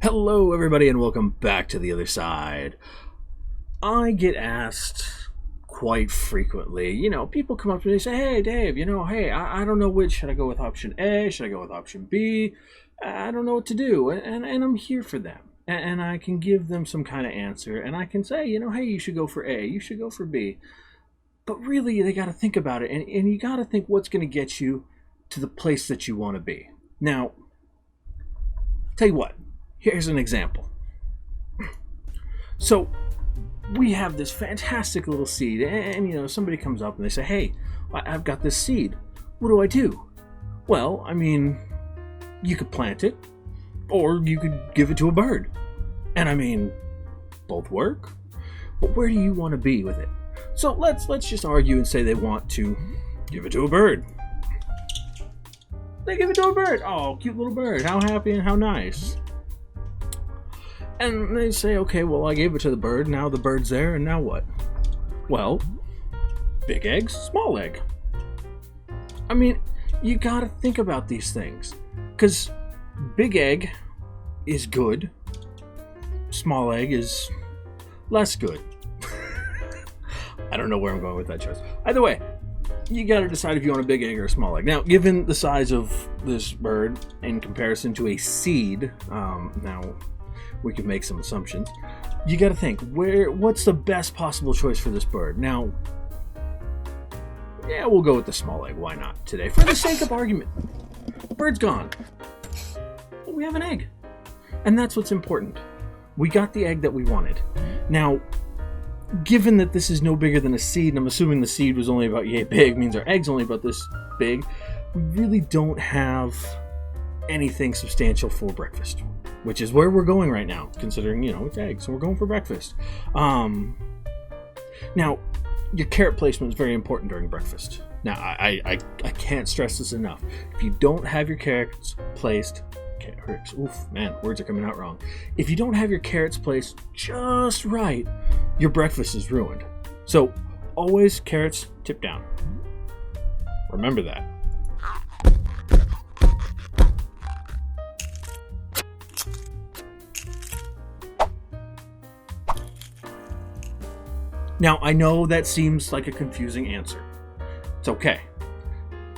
Hello, everybody, and welcome back to the other side. I get asked quite frequently, people come up to me and say, hey, Dave, I don't know which. Should I go with option A? Should I go with option B? I don't know what to do. And I'm here for them. And I can give them some kind of answer. And I can say, hey, you should go for A. You should go for B. But really, they got to think about it. And you got to think what's going to get you to the place that you want to be. Now, tell you what. Here's an example. So, we have this fantastic little seed, and somebody comes up and they say, hey, I've got this seed. What do I do? Well, you could plant it, or you could give it to a bird. And both work. But where do you want to be with it? So let's just argue and say they want to give it to a bird. They give it to a bird. Oh, cute little bird. How happy and how nice. And they say, okay, well, I gave it to the bird. Now the bird's there, and now what? Well, big eggs, small egg. You gotta think about these things. Because big egg is good. Small egg is less good. I don't know where I'm going with that choice. Either way, you gotta decide if you want a big egg or a small egg. Now, given the size of this bird in comparison to a seed, now we can make some assumptions. You got to think, what's the best possible choice for this bird? Now, yeah, we'll go with the small egg. Why not today? For the sake of argument. Bird's gone. But we have an egg. And that's what's important. We got the egg that we wanted. Now, given that this is no bigger than a seed, and I'm assuming the seed was only about yay big, means our egg's only about this big, we really don't have anything substantial for breakfast. Which is where we're going right now, considering, it's eggs, so we're going for breakfast. Now, your carrot placement is very important during breakfast. Now, I can't stress this enough. If you don't have your carrots placed, words are coming out wrong. If you don't have your carrots placed just right, your breakfast is ruined. So, always carrots tip down. Remember that. Now, I know that seems like a confusing answer. It's okay.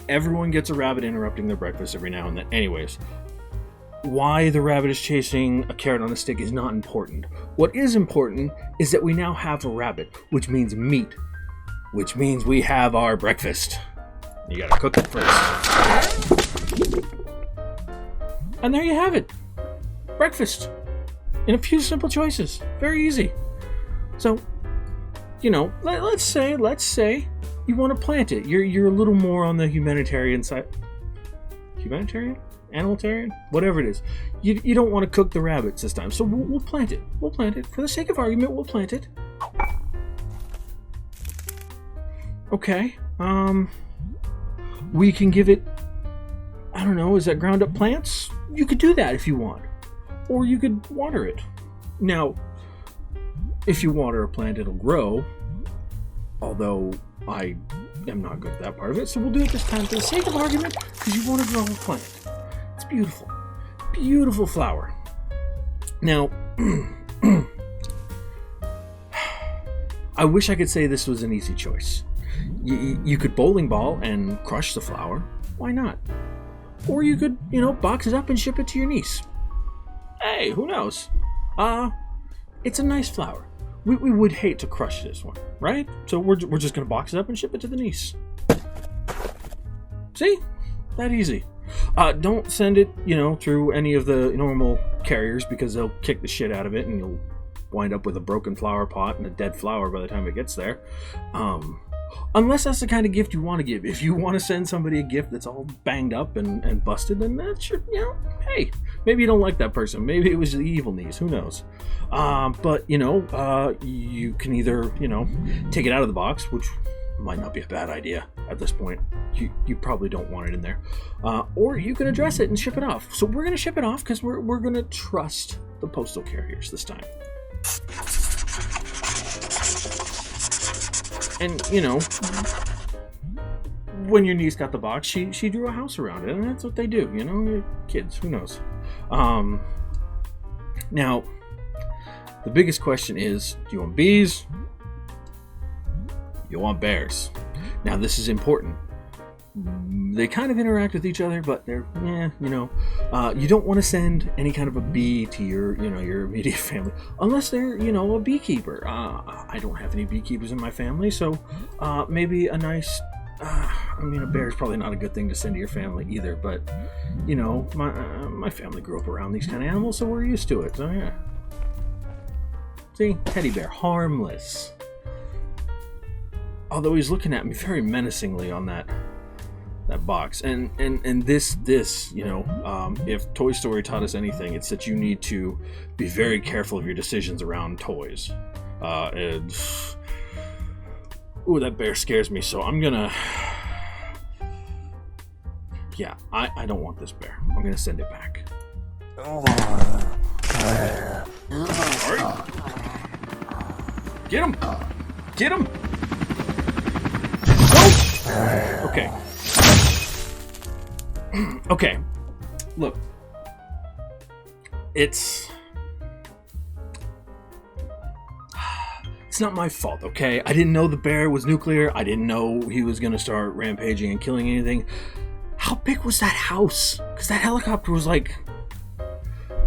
Everyone gets a rabbit interrupting their breakfast every now and then. Anyways, why the rabbit is chasing a carrot on a stick is not important. What is important is that we now have a rabbit, which means meat, which means we have our breakfast. You gotta cook it first. And there you have it. Breakfast. In a few simple choices. Very easy. So, let's say you want to plant it. You're a little more on the humanitarian side. Humanitarian? Animalitarian? Whatever it is. You don't want to cook the rabbits this time. So we'll plant it. We'll plant it. For the sake of argument, we'll plant it. Okay. We can give it, I don't know, is that ground up plants? You could do that if you want. Or you could water it. Now, if you water a plant, it'll grow. Although I am not good at that part of it, so we'll do it this time for the sake of argument, because you want to grow a plant. It's beautiful. Beautiful flower. Now, I wish I could say this was an easy choice. You could bowling ball and crush the flower. Why not? Or you could, box it up and ship it to your niece. Hey, who knows? It's a nice flower. We would hate to crush this one, right? So we're just going to box it up and ship it to the niece. See? That easy. Don't send it, through any of the normal carriers because they'll kick the shit out of it and you'll wind up with a broken flower pot and a dead flower by the time it gets there. Unless that's the kind of gift you want to give. If you want to send somebody a gift that's all banged up and busted, then that's your, hey, maybe you don't like that person. Maybe it was the evil niece. Who knows? But, you can either, take it out of the box, which might not be a bad idea at this point. You probably don't want it in there. Or you can address it and ship it off. So we're going to ship it off because we're going to trust the postal carriers this time. And, when your niece got the box, she drew a house around it, and that's what they do, kids, who knows. Now, the biggest question is, do you want bees? You want bears? Now, this is important. They kind of interact with each other, but they're, you don't want to send any kind of a bee to your immediate family, unless they're, a beekeeper. I don't have any beekeepers in my family, so maybe a nice, a bear is probably not a good thing to send to your family either, but, my family grew up around these kind of animals, so we're used to it, so yeah. See, teddy bear, harmless. Although he's looking at me very menacingly on that box, and this if Toy Story taught us anything, it's that you need to be very careful of your decisions around toys. That bear scares me, so I'm gonna, I don't want this bear. I'm gonna send it back. Alright. Get him. Go. Okay, look, it's not my fault, okay? I didn't know the bear was nuclear. I didn't know he was gonna start rampaging and killing anything. How big was that house? Because that helicopter was like...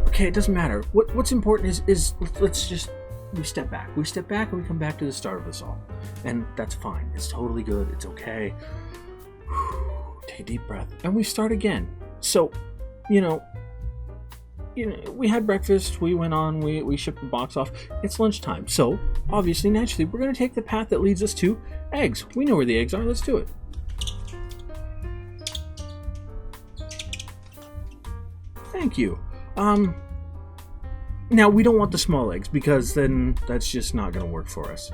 Okay, it doesn't matter. What's important is let's just... We step back and we come back to the start of this all. And that's fine. It's totally good. It's okay. Take a deep breath, and we start again. So, we had breakfast, we went on, we shipped the box off. It's lunchtime, so obviously, naturally, we're going to take the path that leads us to eggs. We know where the eggs are. Let's do it. Thank you. Now, we don't want the small eggs, because then that's just not going to work for us.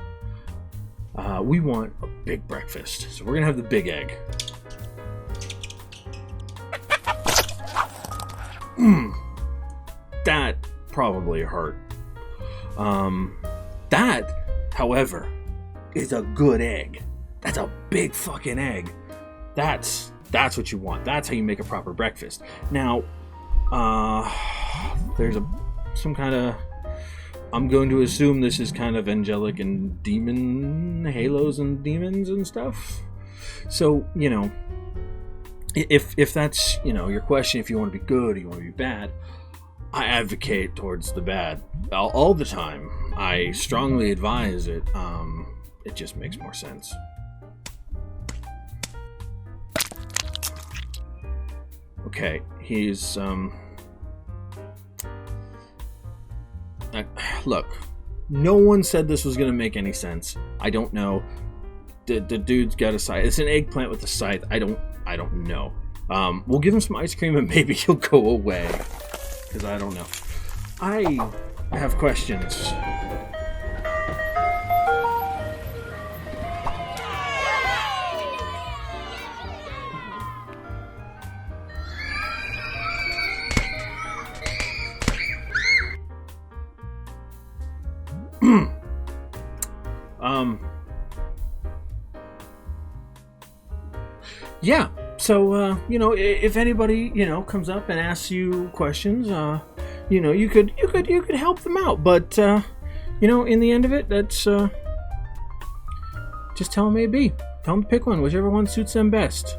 We want a big breakfast, so we're going to have the big egg. That probably hurt. That, however, is a good egg. That's a big fucking egg. That's what you want. That's how you make a proper breakfast. Now, there's some kind of... I'm going to assume this is kind of angelic and demon halos and demons and stuff. So, if that's, your question, if you want to be good or you want to be bad, I advocate towards the bad all the time. I strongly advise it. It just makes more sense. Okay, he's look, no one said this was going to make any sense. I don't know. The dude's got a scythe. It's an eggplant with a scythe. I don't know. We'll give him some ice cream and maybe he'll go away. Because I don't know. I have questions. Yeah, so, if anybody, comes up and asks you questions, you could help them out, but, in the end of it, that's, just tell them A, B. Tell them to pick one, whichever one suits them best.